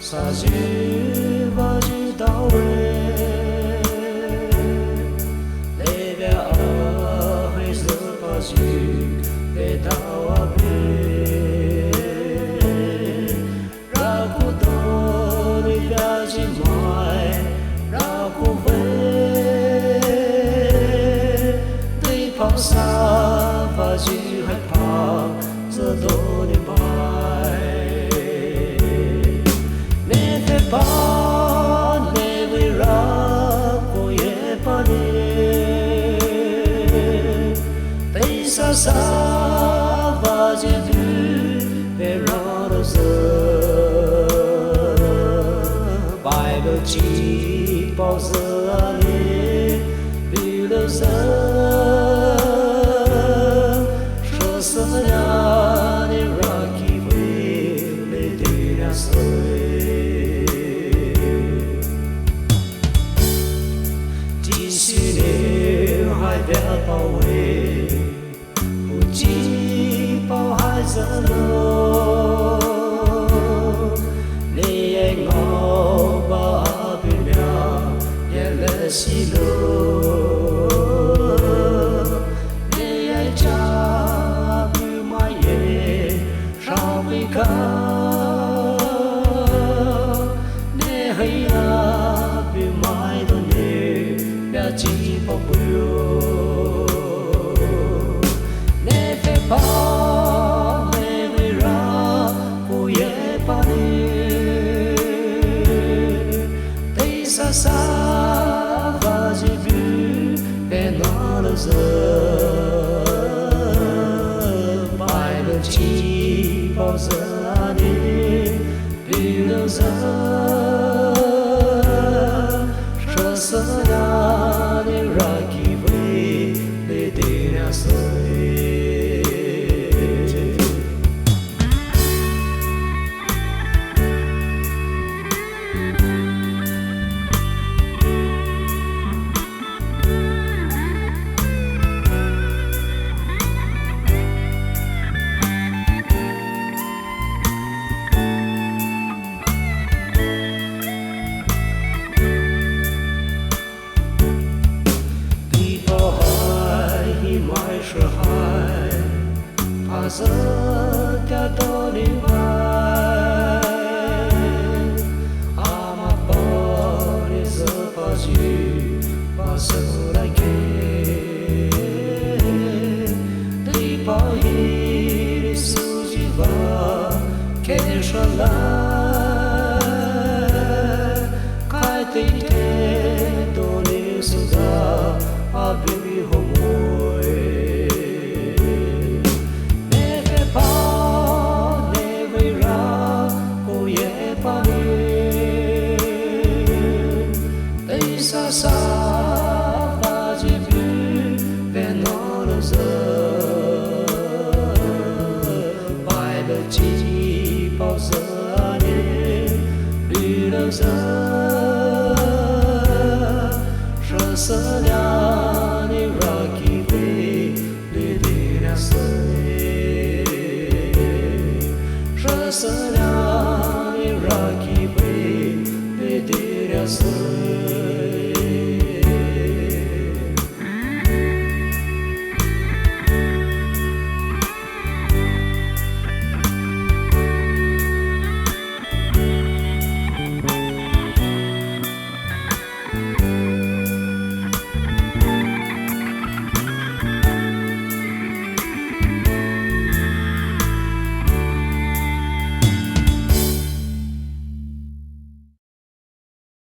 Deiphao Vei Lê về ở hay giữa bao nhiêu về Deiphao Vei ra khu tôi đi ra Zhahmai ra khu về Deiphao xa và chỉ hay phá giờ tôi đi bay nên thế ba nên vì ra cô ye ba đi tay xa xa và chỉ đưa về ra đó giờ bài được chỉ bao giờ đi vì đâu giờ Deiphao Vei Hrii chỉ bao hai giờ lô Lê anh ngó ba bên nhà Nhẹ lệ xí lô Lê anh cha bư mai ye Sao bì ca Lê hay à bư mai đô nê Đã chỉ bao bưu ba mẹ về ra cô ye ba đi tay xa xa và chỉ biết về nó là giờ bài được chỉ bao giờ đi vì đâu giờ sợ sợ đã đi ra kỳ về để tìm ra rồi giờ cả tôi đi bay ama bỏ đi giờ bao nhiêu bao giờ lại kể Deiphao Vei đi su chỉ vào kể cho lại cái tình thế tôi đi su ra à vì hôm xa xa và chỉ biết về nó là giờ bài được chỉ bao giờ đi đi đâu giờ sợ sợ đã đi ra kỳ về đi đi ra sơi sợ sợ đã đi ra kỳ về đi đi ra sơi